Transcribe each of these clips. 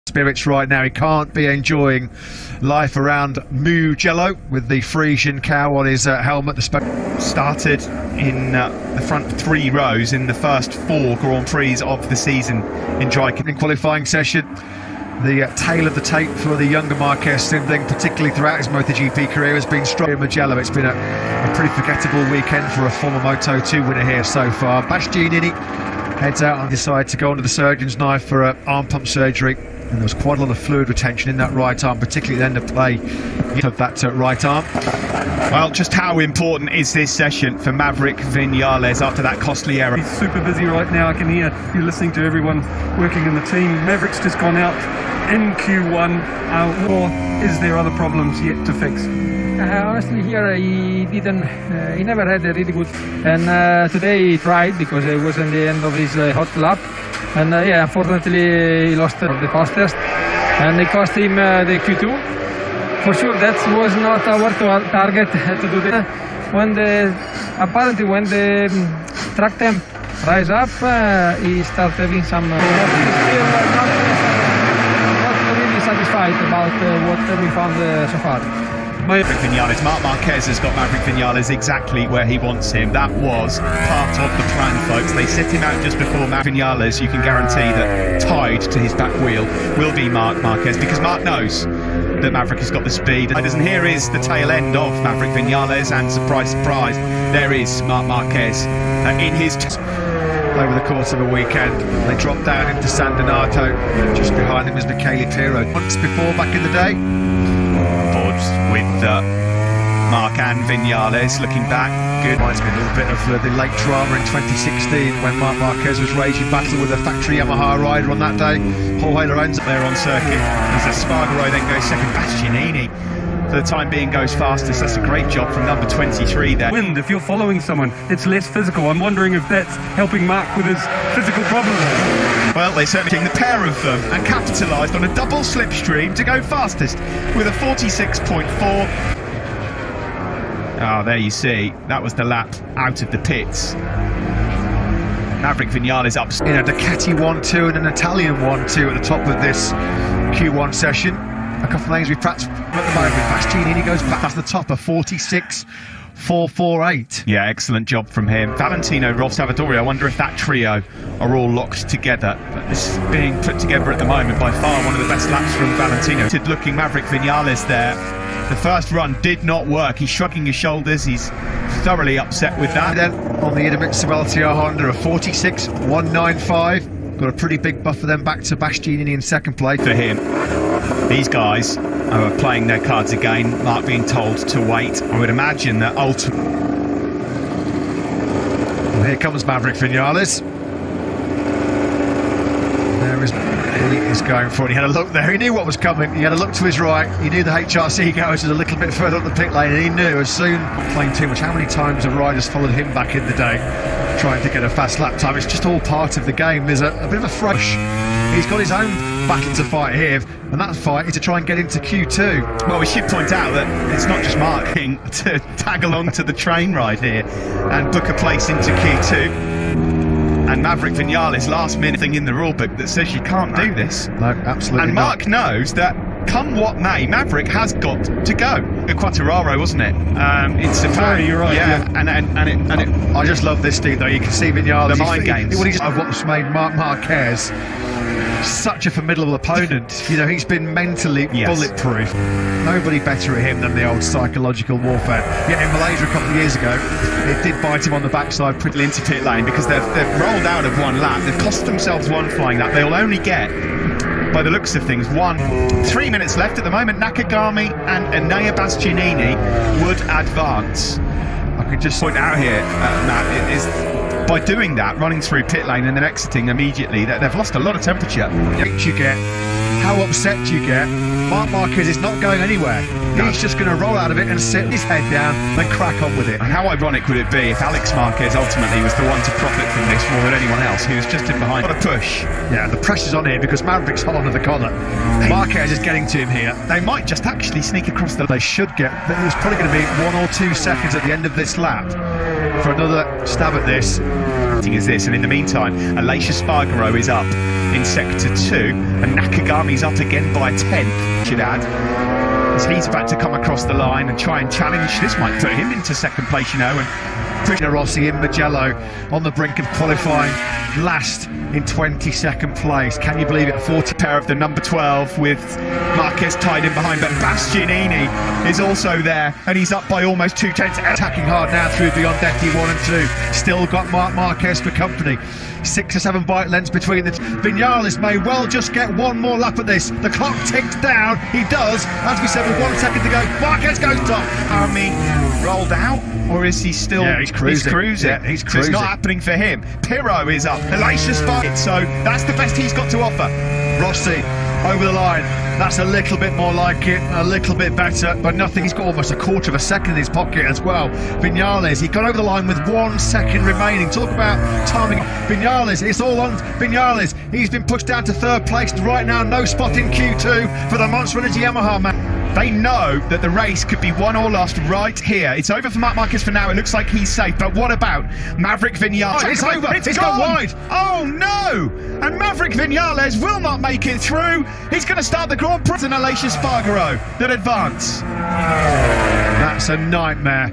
Spirits right now. He can't be enjoying life around Mugello with the Frisian cow on his helmet. The started in the front 3 rows in the first 4 Grand Prix of the season in Jaga. In qualifying session, the tale of the tape for the younger Marquez sibling, particularly throughout his MotoGP career, has been strong in Mugello. It's been a pretty forgettable weekend for a former Moto2 winner here so far. Bastianini heads out and decides to go under the surgeon's knife for arm pump surgery. And there was quite a lot of fluid retention in that right arm, particularly at the end of play of that right arm. Well, just how important is this session for Maverick Vinales after that costly error? He's super busy right now. I can hear you listening to everyone working in the team. Maverick's just gone out in Q1. Or is there other problems yet to fix? Honestly, here he didn't. He never had a really good. And today he tried because it was in the end of his hot lap. And yeah, unfortunately he lost the fastest, and it cost him the Q2. For sure, that was not our target to do that. Apparently when the track temp rise up, he started having some. Not really satisfied about what we found so far. Maverick Vinales, Marc Marquez has got Maverick Vinales exactly where he wants him. That was part of the plan, folks. They set him out just before Maverick Vinales. You can guarantee that tied to his back wheel will be Marc Marquez, because Marc knows that Maverick has got the speed. And here is the tail end of Maverick Vinales, and surprise, surprise, there is Marc Marquez in his... Over the course of a weekend, they dropped down into San Donato. Just behind him is Michele Pirro. Once before, back in the day, with Marc and Vinales looking back. Good. Reminds me a little bit of the late drama in 2016 when Marc Marquez was raging battle with a factory Yamaha rider on that day. Jorge Lorenzo there on circuit. As Espargaro then goes second. Bastianini, for the time being, goes fastest. That's a great job from number 23 there. Wind, if you're following someone, it's less physical. I'm wondering if that's helping Marc with his physical problems. Well, they certainly the pair of them and capitalised on a double slipstream to go fastest with a 46.4. Oh, there you see, that was the lap out of the pits. Maverick Vinales up. In a Ducati 1-2 and an Italian 1-2 at the top of this Q1 session. A couple of things we practiced at the moment. Bastianini goes back to the top of 46.448. Yeah, excellent job from him. Valentino, Rolf Savadori, I wonder if that trio are all locked together. But this is being put together at the moment, by far one of the best laps from Valentino. Looking Maverick Vinales there. The first run did not work. He's shrugging his shoulders. He's thoroughly upset with that. Then on the Idemitsu LTR Honda, a 46.195. Got a pretty big buffer then back to Bastianini in second place. For him, these guys are playing their cards again. Marc being told to wait. I would imagine that ultimately... Well, here comes Maverick Vinales. There he is going for it. He had a look there. He knew what was coming. He had a look to his right. He knew the HRC goes was a little bit further up the pit lane, and he knew as soon, not playing too much, how many times have riders followed him back in the day trying to get a fast lap time. It's just all part of the game. There's a bit of a fresh. He's got his own battle to fight here, and that fight is to try and get into Q2. Well, we should point out that it's not just Marc to tag along to the train ride here and book a place into Q2. And Maverick Vinales, last minute thing in the rulebook that says you can't do this. No, absolutely and Marc knows that come what may, Maverick has got to go. Quattararo, wasn't it? It's a fact. You're right. Yeah, yeah. I just love this thing though. You can see Vinales. The mind games. Of what's made Marc Marquez such a formidable opponent. You know, he's been mentally bulletproof. Nobody better at him than the old psychological warfare. Yet in Malaysia a couple of years ago, it did bite him on the backside pretty into pit lane, because they've rolled out of one lap. They've cost themselves one flying lap. They'll only get, by the looks of things, 3 minutes left at the moment. Nakagami and Enea Bastianini would advance. I could just point out here, Matt, it is by doing that, running through pit lane and then exiting immediately, that they've lost a lot of temperature. You get, how upset you get. Marc Marquez is not going anywhere. No. He's just going to roll out of it and sit his head down and crack on with it. And how ironic would it be if Alex Marquez ultimately was the one to profit from this more than anyone else, who was just in behind. What a push. Yeah, the pressure's on here because Maverick's hot under the collar. Marquez is getting to him here. They might just actually sneak across the... They should get... There's probably going to be 1 or 2 seconds at the end of this lap for another stab at this. exciting as this. And in the meantime, Aleix Spargaro is up in sector 2, and Nakagami's up again by 10th, should add, as he's about to come across the line and try and challenge. This might put him into second place, you know, and Rossi in Mugello on the brink of qualifying last in 22nd place. Can you believe it? 40 pair of the number 12 with Marquez tied in behind, but Bastianini is also there, and he's up by almost 2 tenths. Attacking hard now through Biondetti 1 and 2. Still got Marquez for company. 6 or 7 bike lengths between the Vinales may well just get one more lap at this. The clock ticks down. He does, as we said, with 1 second to go. Marquez goes top. Army rolled out, or is he still? Yeah, he's cruising. Yeah, he's cruising. So it's not happening for him. Pirro is up. Aleix Spargaro. So that's the best he's got to offer. Rossi over the line. That's a little bit more like it, a little bit better, but nothing. He's got almost a quarter of a second in his pocket as well. Vinales, he got over the line with 1 second remaining. Talk about timing. Vinales, it's all on Vinales. He's been pushed down to 3rd place right now. No spot in Q2 for the Monster Energy Yamaha man. They know that the race could be won or lost right here. It's over for Marc Marquez for now. It looks like he's safe. But what about Maverick Vinales? Oh, it's over. It's gone wide. Oh, no. And Maverick Vinales will not make it through. He's going to start the Grand Prix. And Aleix Spargaro that advance. That's a nightmare.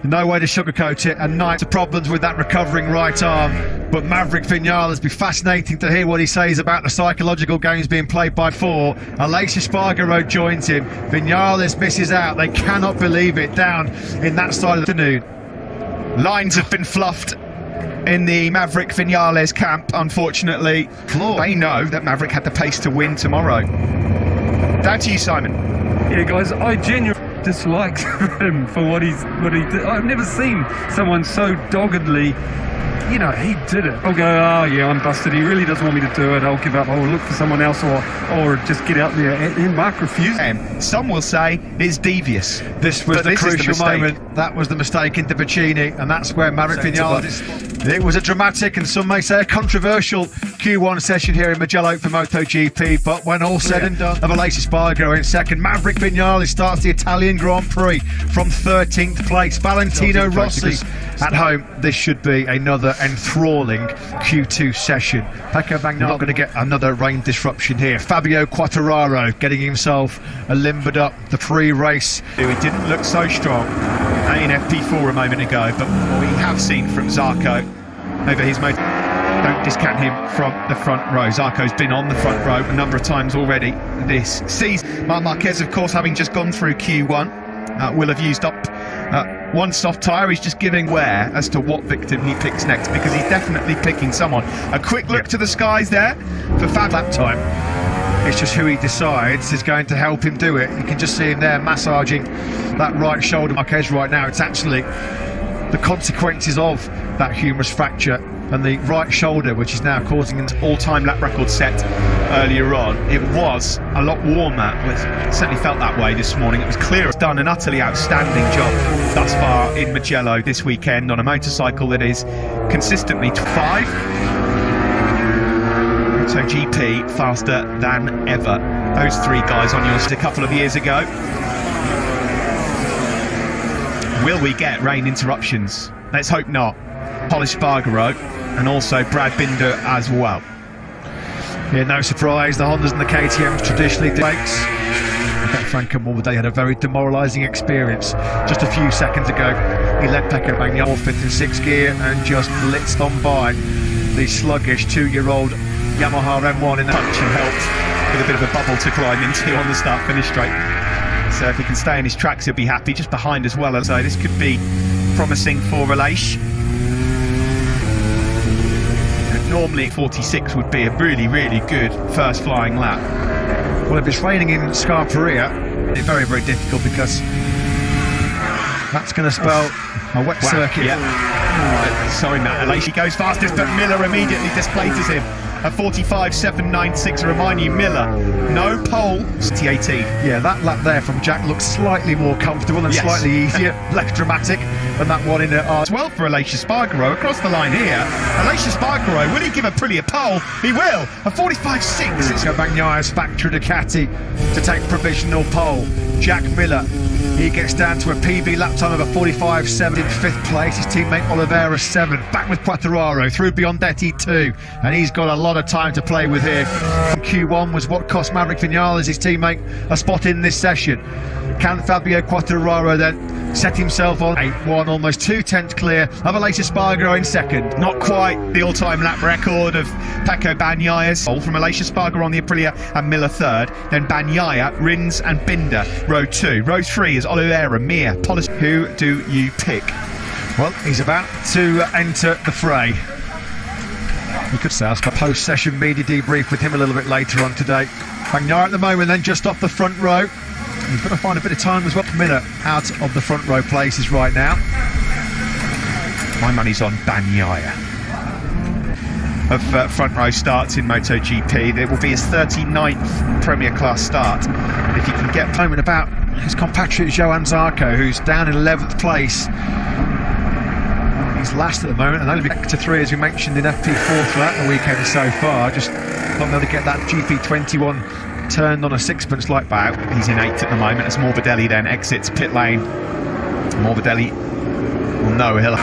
No way to sugarcoat it. And night problems with that recovering right arm. But Maverick Vinales, be fascinating to hear what he says about the psychological games being played by 4. Aleix Spargaro joins him. Vinales misses out. They cannot believe it down in that side of the afternoon. Lines have been fluffed in the Maverick Vinales camp, unfortunately. They know that Maverick had the pace to win tomorrow. Down to you, Simon. Yeah, guys, I genuinely dislike him for what he did. I've never seen someone so doggedly. You know, he did it. I'll go, oh yeah, I'm busted. He really doesn't want me to do it. I'll give up. I'll look for someone else, or just get out there. And Mark refused. Some will say it's devious. This was the crucial moment. That was the mistake into Bacchini, and that's where Maverick Vinales. It was a dramatic, and some may say a controversial Q1 session here in Mugello for MotoGP. But when all said and done, of Aleix Spargaro in second, Maverick Vinales starts the Italian Grand Prix from 13th place. Valentino Rossi at home. This should be another enthralling Q2 session. Pecco Bagnaia not going to get another rain disruption here. Fabio Quartararo getting himself limbered up the pre-race. He didn't look so strong in FP4 a moment ago, but what we have seen from Zarco over his motor, don't discount him from the front row. Zarco's been on the front row a number of times already this season. Marc Marquez, of course, having just gone through Q1, will have used up 1 soft tyre. He's just giving aware as to what victim he picks next, because he's definitely picking someone. A quick look to the skies there for Fab lap time. It's just who he decides is going to help him do it. You can just see him there massaging that right shoulder. Marquez right now, it's actually the consequences of that humerus fracture and the right shoulder, which is now causing an all-time lap record set earlier on. It was a lot warmer. It certainly felt that way this morning. It was clear. It's done an utterly outstanding job thus far in Mugello this weekend on a motorcycle that is consistently 5. MotoGP faster than ever. Those 3 guys on yours a couple of years ago. Will we get rain interruptions? Let's hope not. Aleix Spargaro and also Brad Binder as well. Yeah, no surprise, the Hondas and the KTMs traditionally breaks. Franco Morbidelli had a very demoralising experience just a few seconds ago. He led Pecco Bagnaia 5th and 6th gear and just blitzed on by the sluggish 2-year-old Yamaha M1 in the punch, and helped with a bit of a bubble to climb into on the start-finish straight. So if he can stay in his tracks, he'll be happy. Just behind as well, so this could be promising for Aleix. Normally 46 would be a really, really good first flying lap. Well, if it's raining in Scarperia, it's very, very difficult, because that's going to spell a wet circuit. Yeah. Sorry, Matt. Aleix goes fastest, but Miller immediately displaces him. A 45.796. Remind you, Miller, no pole. T18. Yeah, that lap there from Jack looks slightly more comfortable and slightly easier, less dramatic than that one in well for Aleix Spargaro across the line here. Aleix Spargaro, will he give Aprilia pole? He will. A 45.6. It's Bagnaia's factory Ducati to take provisional pole. Jack Miller. He gets down to a PB lap time of a 45.7 in 5th place. His teammate Oliveira 7. Back with Quartararo through Biondetti 2. And he's got a lot of time to play with here. Q1 was what cost Maverick Vinales, his teammate, a spot in this session. Can Fabio Quartararo then set himself on 8-1, almost 2/10 clear of Aleix Espargaro in second? Not quite the all-time lap record of Pecco Bagnaya's. From Aleix Espargaro on the Aprilia and Miller third. Then Bagnaia, Rins and Binder, row 2. Row 3 is Oliveira, Mir, Polis. Who do you pick? Well, he's about to enter the fray. We could say ask a post-session media debrief with him a little bit later on today. Bagnaia at the moment then just off the front row. He's got to find a bit of time as well. Miller out of the front row places right now. My money's on Bagnaia. Of front row starts in MotoGP, it will be his 39th Premier Class start. If he can get home and about his compatriot Johan Zarco, who's down in 11th place. He's last at the moment and only back to 3 as we mentioned in FP4 throughout the weekend so far. Just not able to get that GP21 turned on a sixpence like that. He's in 8th at the moment as Morbidelli then exits pit lane. Morbidelli will know he'll...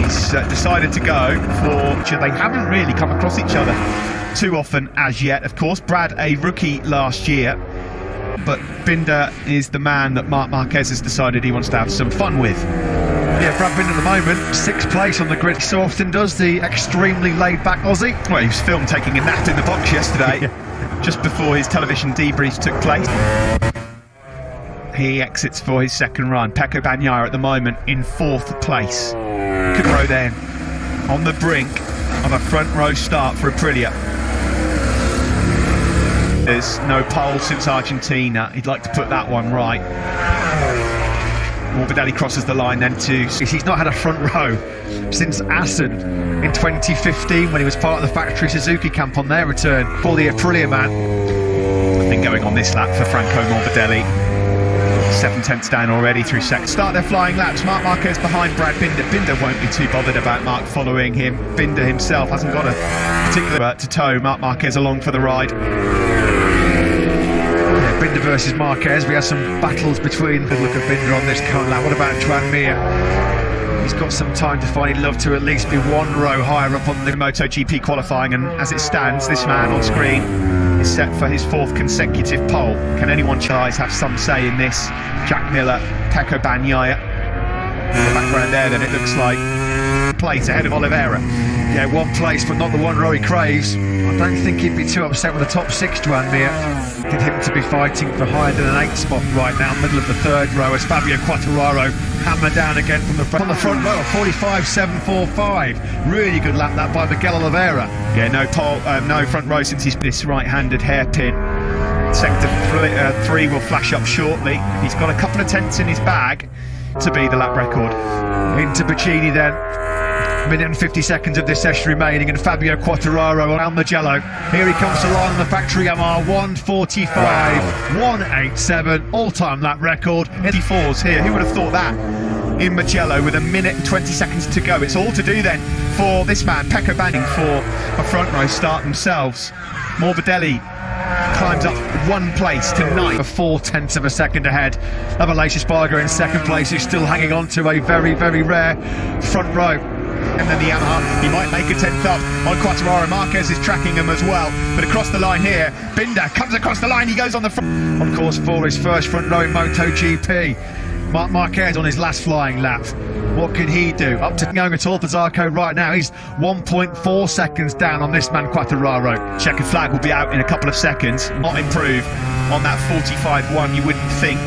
He's decided to go for... They haven't really come across each other too often as yet. Of course, Brad, a rookie last year, but Binder is the man that Marc Marquez has decided he wants to have some fun with. Yeah, Brad Binder at the moment, 6th place on the grid. He so often does, the extremely laid-back Aussie. Well, he was filmed taking a nap in the box yesterday, just before his television debriefs took place. He exits for his second run. Pecco Bagnaia at the moment in 4th place. Good row then, on the brink of a front row start for Aprilia. There's no pole since Argentina. He'd like to put that one right. Morbidelli crosses the line then too. He's not had a front row since Assen in 2015 when he was part of the factory Suzuki camp on their return for the Aprilia man. Nothing going on this lap for Franco Morbidelli. 7/10 down already through second. Start their flying laps. Marc Marquez behind Brad Binder. Binder won't be too bothered about Marc following him. Binder himself hasn't got a particular to tow. Marc Marquez along for the ride. Binder versus Marquez. We had some battles between. Good look at Binder on this cone lap. What about Joan Mir? He's got some time to find. He'd love to at least be 1 row higher up on the MotoGP qualifying, and as it stands, this man on screen is set for his 4th consecutive pole. Can anyone tries have some say in this? Jack Miller, Pecco Bagnaia. In the background there, then it looks like place ahead of Oliveira. Yeah, 1 place, but not the 1 row he craves. I don't think he'd be too upset with the top 6, Joan Mir. Get him to be fighting for higher than an 8th spot right now, middle of the 3rd row, as Fabio Quartararo hammered down again from the front. On the front row, a 45.745. Really good lap that by Mugello Oliveira. Yeah, no pole, no front row since he's this right-handed hairpin. Sector 3 will flash up shortly. He's got a couple of tenths in his bag to be the lap record. Into Bacini then. Minute and 50 seconds of this session remaining, and Fabio Quartararo on Mugello. Here he comes to line on the factory Yamaha. 1:45.187, all-time lap record. 84s here. Who would have thought that? In Mugello with a minute and 20 seconds to go. It's all to do then for this man, Pecco Bagnaia, for a front row start themselves. Morbidelli climbs up 1 place to 9. 4/10 of a second ahead of Aleix Espargaro in 2nd place, who's still hanging on to a very, very rare front row. And then the Yamaha, he might make a 10th up on Quartararo. Marquez is tracking him as well, but across the line here, Binder comes across the line, he goes on the front. On course for his first front row in MotoGP. Marc Marquez on his last flying lap. What can he do? Up to going at all for Zarco right now. He's 1.4 seconds down on this man Quartararo. Checkered flag will be out in a couple of seconds. Not improve on that 45.1, you wouldn't think.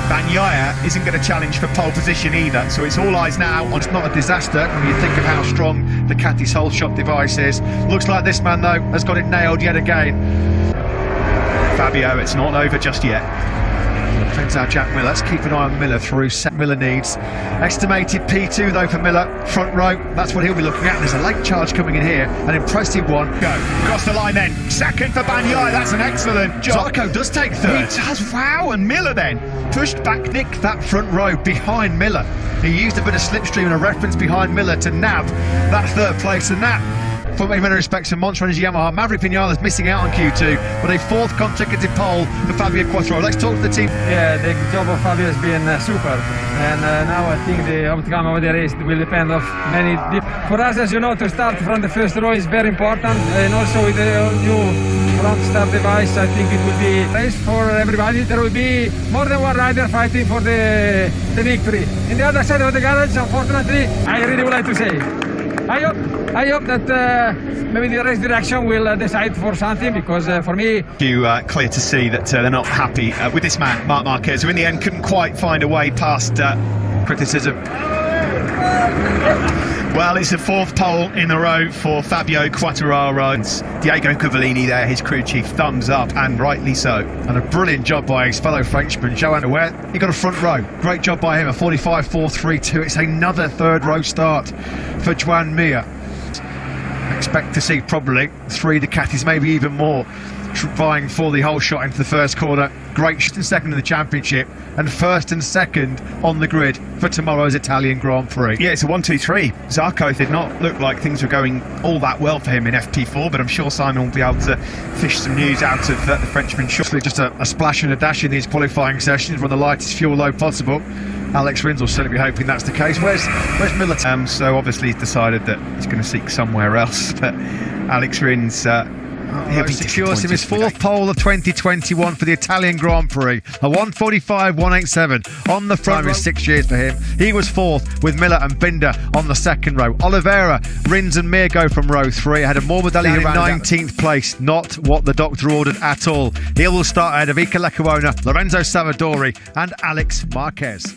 Bagnaia isn't going to challenge for pole position either, so it's all eyes now on. It's not a disaster when you think of how strong Ducati's whole shot device is. Looks like this man though has got it nailed yet again. Fabio, it's not over just yet. Depends how Jack Miller. Let's keep an eye on Miller through. Miller needs estimated P2 though for Miller. Front row, that's what he'll be looking at. And there's a late charge coming in here. An impressive one. Go. Across the line then. 2nd for Bagnaia. That's an excellent job. Zarco does take 3rd. He does. Wow. And Miller then pushed back. Nick that front row behind Miller. He used a bit of slipstream and a reference behind Miller to nab that 3rd place, and that for in many respects, a Monster Energy Yamaha. Maverick Vinales missing out on Q2, but a 4th consecutive pole for Fabio Quartararo. Let's talk to the team. Yeah, the job of Fabio has been super, and now I think the outcome of the race will depend of many. For us, as you know, to start from the first row is very important, and also with the new front start device, I think it will be a race for everybody. There will be more than one rider fighting for the victory. In the other side of the garage, unfortunately, I really would like to say, I hope that maybe the race direction will decide for something, because for me... Clear to see that they're not happy with this man, Marc Marquez, who in the end couldn't quite find a way past criticism. Well, it's the 4th pole in a row for Fabio Quartararo. And Diego Cavallini there, his crew chief, thumbs up, and rightly so. And a brilliant job by his fellow Frenchman, Joan Where he got a front row. Great job by him, a 45.432. It's another 3rd row start for Joan Mir. Expect to see probably 3 Ducatis, maybe even more, vying for the whole shot into the first corner. Great shot and 2nd in the championship, and 1st and 2nd on the grid for tomorrow's Italian Grand Prix. Yeah, it's a 1-2-3. Zarco did not look like things were going all that well for him in FP4, but I'm sure Simon will be able to fish some news out of the Frenchman shortly. Just a splash and a dash in these qualifying sessions, run the lightest fuel load possible. Alex Rins will certainly be hoping that's the case. Where's Miller? So obviously he's decided that he's going to seek somewhere else, but Alex Rins... he secures him his 4th pole of 2021 for the Italian Grand Prix, a 1:45.187 on the front. Is 6 years for him. He was 4th with Miller and Binder on the 2nd row. Oliveira, Rins and Mir go from row 3. Had a Morbidelli in 19th place, not what the doctor ordered at all. He will start ahead of Iker Lecuona, Lorenzo Savadori and Alex Marquez.